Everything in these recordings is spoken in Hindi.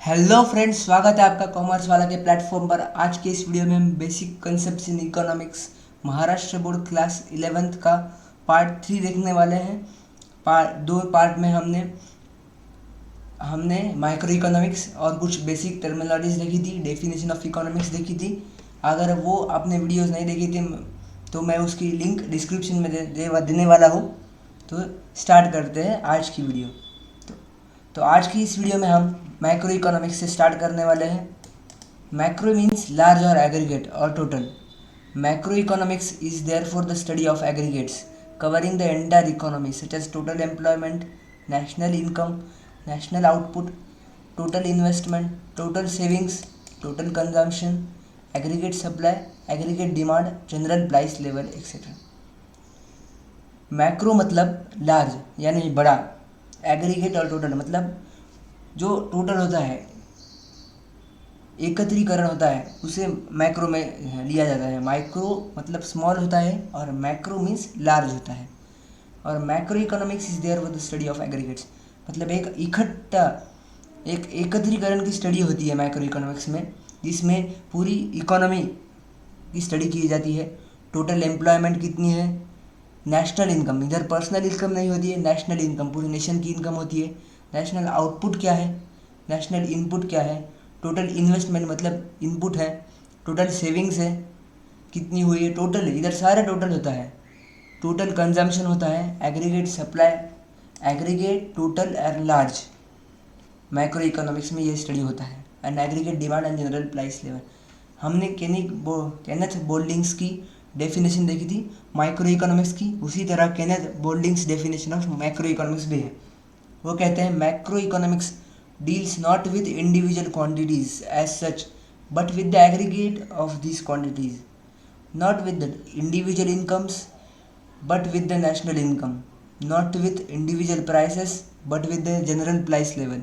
हेलो फ्रेंड्स, स्वागत है आपका कॉमर्स वाला के प्लेटफॉर्म पर। आज के इस वीडियो में हम basic concepts in economics Maharashtra board class 11th का पार्ट 3 देखने वाले हैं। दो पार्ट में हमने हमने माइक्रो इकोनॉमिक्स और कुछ बेसिक टर्मिनोलॉजीज देखी थी, डेफिनेशन ऑफ इकोनॉमिक्स देखी थी। अगर वो आपने वीडियोस नहीं देखी थी तो मैं उसकी लिंक डिस्क्रिप्शन में देने वाला हूँ। तो स्टार्ट करते हैं आज की वीडियो। तो आज की इस वीडियो में हम मैक्रो इकोनॉमिक्स से स्टार्ट करने वाले हैं। मैक्रो मीन्स लार्ज और एग्रीगेट और total. Macro economics is therefore the study of aggregates covering the entire economy such as total employment, national income, national output, total investment, total savings, total consumption, aggregate supply, aggregate demand, general price level etcetera. Macro मतलब लार्ज यानी बड़ा, एग्रीगेट और टोटल मतलब जो टोटल होता है, एकत्रीकरण होता है, उसे मैक्रो में लिया जाता है। माइक्रो मतलब स्मॉल होता है और मैक्रो मीन्स लार्ज होता है। और macro economics is therefore the study of aggregates मतलब एक इकट्ठा, एक एकत्रीकरण की स्टडी होती है मैक्रो इकोनॉमिक्स में, जिसमें पूरी इकोनॉमी की स्टडी की जाती है। टोटल एम्प्लॉयमेंट कितनी है, नेशनल इनकम, इधर पर्सनल इनकम नहीं होती है, नेशनल इनकम पूरी नेशन की इनकम होती है। नेशनल आउटपुट क्या है, नेशनल इनपुट क्या है, टोटल इन्वेस्टमेंट मतलब इनपुट है, टोटल सेविंग्स है कितनी हुई है, टोटल इधर सारा टोटल होता है। टोटल कंजम्पशन होता है, aggregate supply, aggregate total and large. Macroeconomics में ये स्टडी होता है। And aggregate demand and general price level. हमने केनेथ बोल्डिंग्स की डेफिनेशन देखी थी माइक्रो इकोनॉमिक्स की, उसी तरह Kenneth Boulding's definition of macroeconomics भी है। वो कहते हैं macroeconomics deals not with individual quantities as such but with the aggregate of this quantities, not with the individual incomes but with the national income, not with individual prices but with the general price level,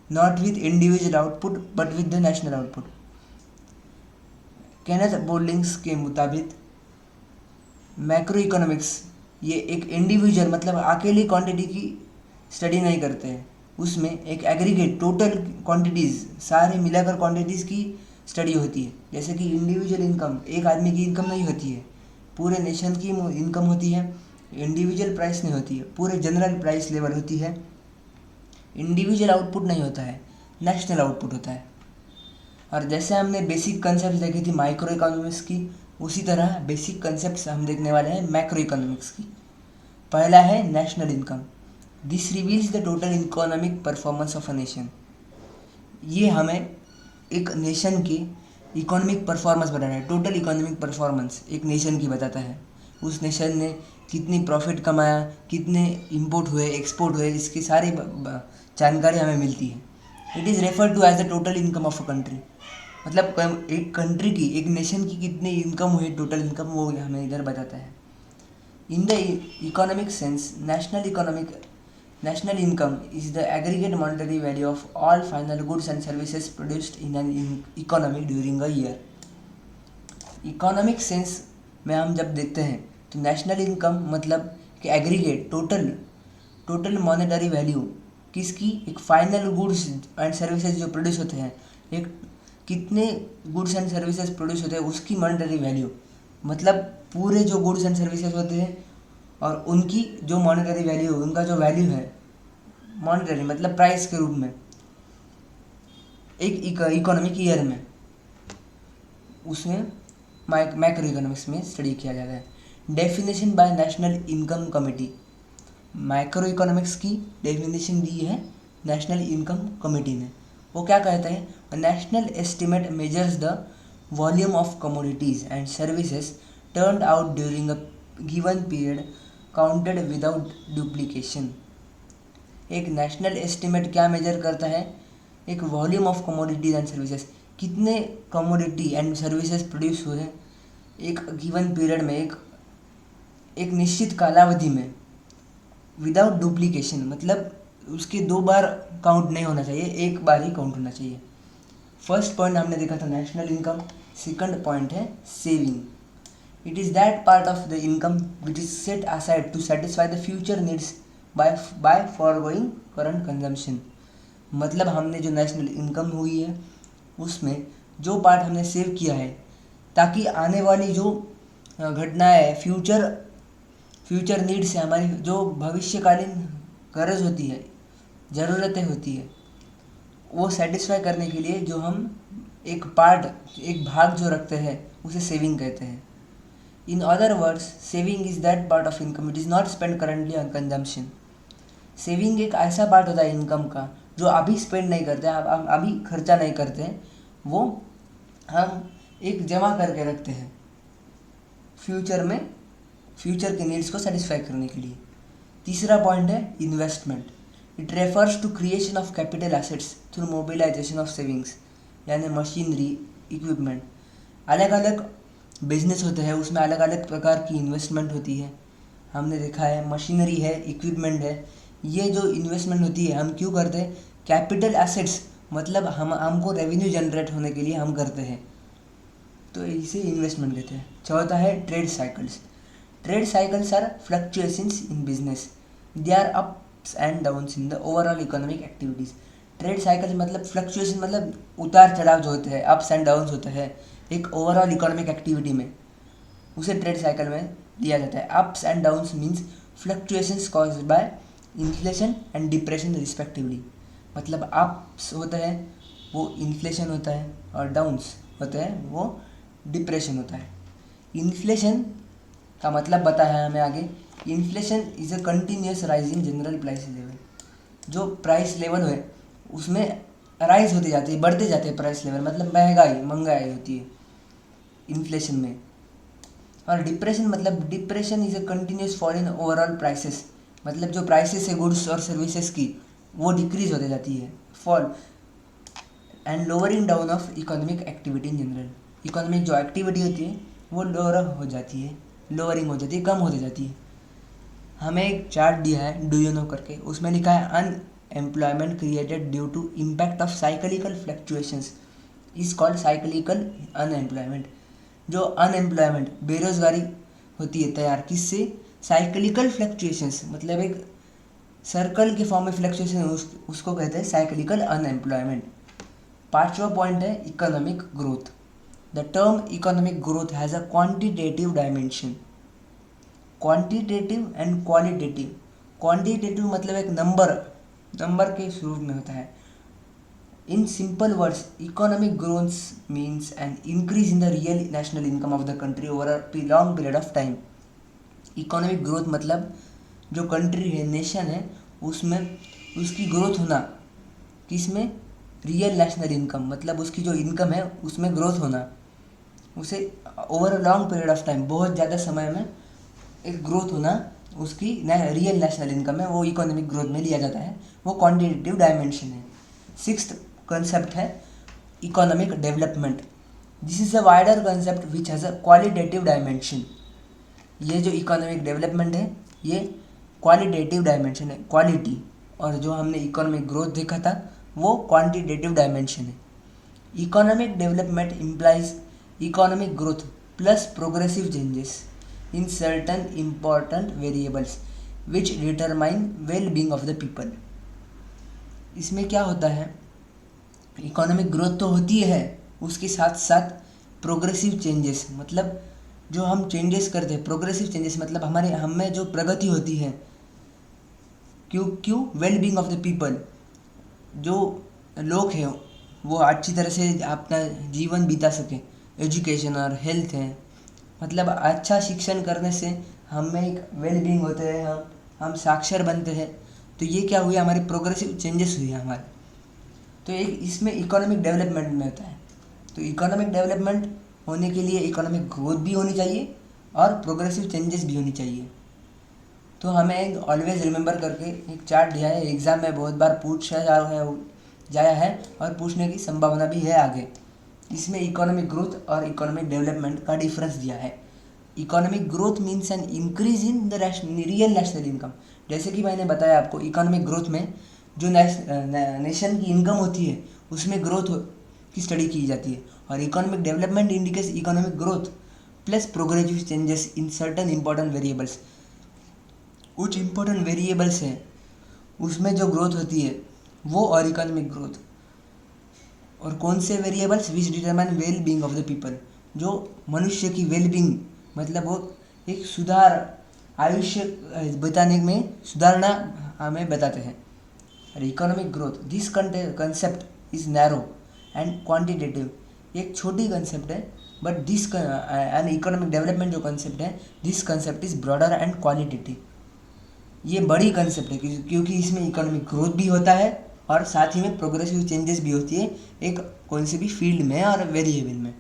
not with individual output but with the national output। Kenneth Boulding's के मुताबिक मैक्रो इकोनॉमिक्स ये एक इंडिविजुअल मतलब अकेली क्वांटिटी की स्टडी नहीं करते हैं, उसमें एक एग्रीगेट टोटल क्वांटिटीज़ सारे मिलाकर क्वांटिटीज़ की स्टडी होती है। जैसे कि इंडिविजुअल इनकम एक आदमी की इनकम नहीं होती है, पूरे नेशन की इनकम होती है। इंडिविजुअल प्राइस नहीं होती है, पूरे जनरल प्राइस लेवल होती है। इंडिविजुअल आउटपुट नहीं होता है, नेशनल आउटपुट होता है। और जैसे हमने बेसिक कंसेप्ट देखी थी माइक्रो इकोनॉमिक्स की, उसी तरह बेसिक कंसेप्ट हम देखने वाले हैं मैक्रो इकोनॉमिक्स की। पहला है national income. This reveals the total economic performance of a nation. ये हमें एक नेशन की इकोनॉमिक परफॉर्मेंस बताता है। टोटल इकोनॉमिक परफॉर्मेंस एक नेशन की बताता है, उस नेशन ने कितनी प्रॉफिट कमाया, कितने इंपोर्ट हुए, एक्सपोर्ट हुए, इसकी सारी जानकारी हमें मिलती है। It is refer to as the total income of a country मतलब एक कंट्री की, एक नेशन की कितनी इनकम हुई, टोटल इनकम, वो हमें इधर बताता है। In the economic sense national income is the aggregate monetary value of all final goods and services produced in an economy during a year। Economic sense में हम जब देखते हैं तो नेशनल इनकम मतलब कि एग्रीगेट टोटल मॉनेटरी वैल्यू किसकी, एक फाइनल गुड्स एंड सर्विसेज जो प्रोड्यूस होते हैं, एक कितने गुड्स एंड सर्विसेज प्रोड्यूस होते हैं उसकी मॉनेटरी वैल्यू मतलब पूरे जो गुड्स एंड सर्विसेज होते हैं और उनकी जो मॉनेटरी वैल्यू, उनका जो वैल्यू है मॉनेटरी मतलब प्राइस के रूप में एक इकोनॉमिक ईयर में, उसमें मैक्रो इकोनॉमिक्स में स्टडी किया जाता है। Definition bye national income committee. Macro economics की डेफिनेशन दी है नेशनल इनकम कमेटी ने। वो क्या कहता है, national estimate measures the volume of commodities and services turned out during a given period counted without duplication. एक नेशनल एस्टिमेट क्या मेजर करता है, एक volume of commodities and services, कितने कमोडिटी एंड सर्विसेज प्रोड्यूस हुए एक गिवन पीरियड में, एक निश्चित कालावधि में, विदाउट डुप्लीकेशन मतलब उसके दो बार काउंट नहीं होना चाहिए, एक बार ही काउंट होना चाहिए। फर्स्ट पॉइंट हमने देखा था नेशनल इनकम, सेकंड पॉइंट है saving. It is that part of the income which is set aside to satisfy the future needs by foregoing current consumption। मतलब हमने जो नेशनल इनकम हुई है उसमें जो पार्ट हमने सेव किया है, ताकि आने वाली जो घटनाएं है, फ्यूचर नीड्स है, हमारी जो भविष्यकालीन गरज होती है, ज़रूरतें होती है, वो सेटिस्फाई करने के लिए जो हम एक भाग जो रखते हैं उसे सेविंग कहते हैं। In other words, saving is that part of income it is not spend currently on consumption. Saving एक ऐसा पार्ट होता है इनकम का जो अभी स्पेंड नहीं करते, हम अभी खर्चा नहीं करते हैं, वो हम एक जमा करके रखते हैं फ्यूचर के नीड्स को सेटिस्फाई करने के लिए। तीसरा पॉइंट है investment. It refers to creation of capital assets through mobilisation of savings, यानी मशीनरी, इक्विपमेंट। अलग अलग बिजनेस होते हैं, उसमें अलग अलग प्रकार की इन्वेस्टमेंट होती है। हमने देखा है मशीनरी है, इक्विपमेंट है, ये जो इन्वेस्टमेंट होती है हम क्यों करते हैं? कैपिटल एसेट्स मतलब हमको रेवेन्यू जनरेट होने के लिए हम करते हैं, तो इसे इन्वेस्टमेंट कहते हैं। चौथा है trade cycles. Trade cycles are fluctuations in business, they are ups and downs in the overall economic activities. Trade cycles मतलब फ्लक्चुएशन मतलब उतार चढ़ाव जो होते हैं, अप्स एंड डाउन्स होते हैं एक ओवरऑल इकोनॉमिक एक्टिविटी में, उसे ट्रेड साइकिल में दिया जाता है। Ups and downs means fluctuations caused by inflation and depression respectively. मतलब अप्स होता है वो इन्फ्लेशन होता है, और डाउन्स होता है वो डिप्रेशन होता है। इन्फ्लेशन का मतलब बताया है हमें आगे। Inflation is a continuous rise in general price level. जो प्राइस लेवल है उसमें राइज होती जाती है, बढ़ते जाते हैं प्राइस लेवल, मतलब महंगाई होती है इन्फ्लेशन में। और डिप्रेशन मतलब depression is a continuous fall in overall prices, मतलब जो प्राइसेस है गुड्स और सर्विसेज की वो डिक्रीज होती जाती है, fall. And lowering down of economic activity in general. Economic जो एक्टिविटी होती है वो लोअरिंग हो जाती है, कम होती जाती है। हमें एक चार्ट दिया है डू यू नो करके, उसमें लिखा है unemployment created due to impact of cyclical fluctuations is called cyclical unemployment. जो अनएम्प्लॉयमेंट बेरोजगारी होती है तैयार किससे? साइक्लिकल फ्लक्चुएशंस, मतलब एक सर्कल के फॉर्म में फ्लक्चुएशन उसको कहते हैं साइक्लिकल अनएम्प्लॉयमेंट। पांचवा पॉइंट है economic growth. The term economic growth has a quantitative dimension, quantitative and qualitative. Quantitative मतलब एक नंबर के स्वरूप में होता है। In simple words, economic growth means an increase in the real national income of the country over a long period of time. Economic growth मतलब जो कंट्री है, नेशन है, उसमें उसकी ग्रोथ होना, किसमें? रियल नेशनल इनकम, मतलब उसकी जो इनकम है उसमें ग्रोथ होना, उसे over a long period of time, बहुत ज़्यादा समय में एक ग्रोथ होना उसकी रियल नेशनल इनकम में, वो इकोनॉमिक ग्रोथ में लिया जाता है, वो क्वांटिटेटिव डायमेंशन है। सिक्स्थ कंसेप्ट है economic development. This is a wider concept which has a qualitative dimension. ये जो इकोनॉमिक डेवलपमेंट है ये क्वालिटेटिव डायमेंशन है, क्वालिटी, और जो हमने इकोनॉमिक ग्रोथ देखा था वो क्वांटिटेटिव डायमेंशन है। Economic development implies economic growth plus progressive changes in certain important variables which determine well being of the people. इसमें क्या होता है, इकोनॉमिक ग्रोथ तो होती है, उसके साथ साथ प्रोग्रेसिव चेंजेस, मतलब जो हम चेंजेस करते हैं, प्रोग्रेसिव चेंजेस मतलब हम में जो प्रगति होती है, क्यों well being of the people, जो लोग हैं वो अच्छी तरह से अपना जीवन बिता सकें, एजुकेशन और हेल्थ है, मतलब अच्छा शिक्षण करने से हम में एक वेल बीइंग होते हैं, हम साक्षर बनते हैं, तो ये क्या हुई, हमारी प्रोग्रेसिव चेंजेस हुई है हमारे, तो एक इसमें इकोनॉमिक डेवलपमेंट में होता है। तो इकोनॉमिक डेवलपमेंट होने के लिए इकोनॉमिक ग्रोथ भी होनी चाहिए और प्रोग्रेसिव चेंजेस भी होनी चाहिए। तो हमें एक ऑलवेज रिमेंबर करके एक चार्ट दिया है, एग्ज़ाम में बहुत बार पूछा जाया है और पूछने की संभावना भी है आगे। इसमें इकोनॉमिक ग्रोथ और इकोनॉमिक डेवलपमेंट का डिफरेंस दिया है। Economic growth means an increase in the real national income. जैसे कि मैंने बताया आपको, इकोनॉमिक ग्रोथ में जो नेशन की इनकम होती है उसमें ग्रोथ की स्टडी की जाती है, और economic development indicates economic growth plus progressive changes in certain important variables. कुछ इंपॉर्टेंट वेरिएबल्स हैं उसमें जो ग्रोथ होती है वो और इकोनॉमिक ग्रोथ। और कौन से variables which determine well being of the people, जो मनुष्य की वेल बींग मतलब वो एक सुधार आयुष्य बताने में सुधारना हमें बताते हैं। और economic growth this concept is narrow and quantitative, एक छोटी कंसेप्ट है but this and economic development जो कंसेप्ट है this concept is broader and qualitative. ये बड़ी कंसेप्ट है क्योंकि इसमें इकोनॉमिक ग्रोथ भी होता है और साथ ही में प्रोग्रेसिव चेंजेस भी होती है एक कौन से भी फील्ड में और वेरिएबल में।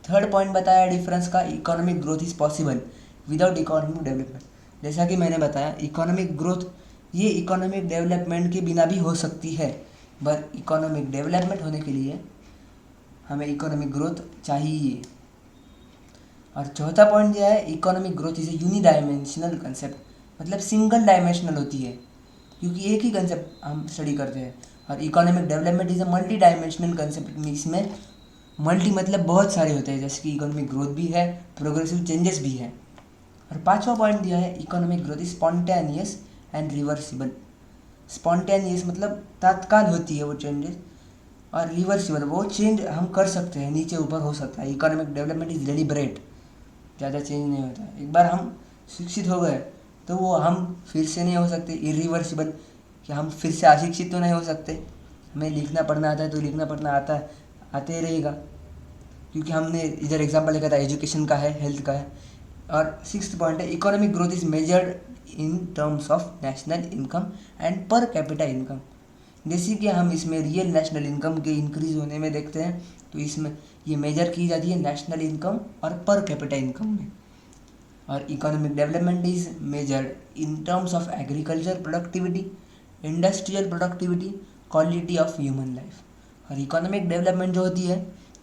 थर्ड पॉइंट बताया डिफरेंस का, economic growth is possible without economic development. जैसा कि मैंने बताया इकोनॉमिक ग्रोथ ये इकोनॉमिक डेवलपमेंट के बिना भी हो सकती है, बट इकोनॉमिक डेवलपमेंट होने के लिए हमें इकोनॉमिक ग्रोथ चाहिए। और चौथा पॉइंट यह है, economic growth is a unidimensional concept, मतलब सिंगल डायमेंशनल होती है क्योंकि एक ही कंसेप्ट हम स्टडी करते हैं। और economic development is a multi dimensional concept, इसमें मल्टी मतलब बहुत सारे होते हैं, जैसे कि इकोनॉमिक ग्रोथ भी है, प्रोग्रेसिव चेंजेस भी है। और पांचवा पॉइंट दिया है, economic growth is spontaneous and reversible. Spontaneous मतलब तत्काल होती है वो चेंजेस, और रिवर्सिबल वो चेंज हम कर सकते हैं, नीचे ऊपर हो सकता है। इकोनॉमिक डेवलपमेंट इज डेलिबरेट, ज़्यादा चेंज नहीं होता। एक बार हम शिक्षित हो गए तो वो हम फिर से नहीं हो सकते। इरिवर्सिबल कि हम फिर से अशिक्षित तो नहीं हो सकते, हमें लिखना पढ़ना आता है तो लिखना पढ़ना आते ही रहेगा, क्योंकि हमने इधर एग्जाम्पल लिखा था एजुकेशन का है, हेल्थ का है। और सिक्स्थ पॉइंट है, economic growth is measured in terms of national income and per capita income. जैसे कि हम इसमें रियल नेशनल इनकम के इंक्रीज होने में देखते हैं, तो इसमें ये मेजर की जाती है नेशनल इनकम और पर कैपिटा इनकम में। और economic development is measured in terms of agriculture productivity, industrial productivity, quality of human life. और इकोनॉमिक डेवलपमेंट जो होती है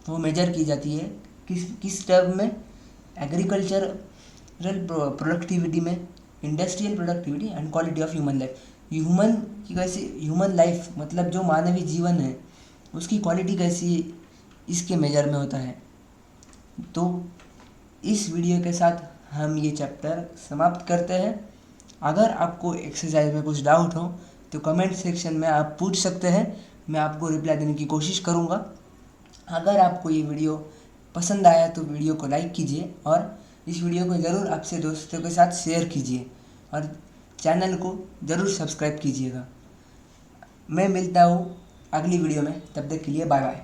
वो मेजर की जाती है किस टर्म में, एग्रीकल्चरल प्रोडक्टिविटी में, industrial productivity and quality of human life. Human की कैसी ह्यूमन लाइफ मतलब जो मानवीय जीवन है उसकी क्वालिटी कैसी इसके मेजर में होता है। तो इस वीडियो के साथ हम ये चैप्टर समाप्त करते हैं। अगर आपको एक्सरसाइज में कुछ डाउट हो तो कमेंट सेक्शन में आप पूछ सकते हैं, मैं आपको रिप्लाई देने की कोशिश करूँगा। अगर आपको ये वीडियो पसंद आया तो वीडियो को लाइक कीजिए और इस वीडियो को ज़रूर आपसे दोस्तों के साथ शेयर कीजिए और चैनल को ज़रूर सब्सक्राइब कीजिएगा। मैं मिलता हूँ अगली वीडियो में, तब तक के लिए बाय बाय।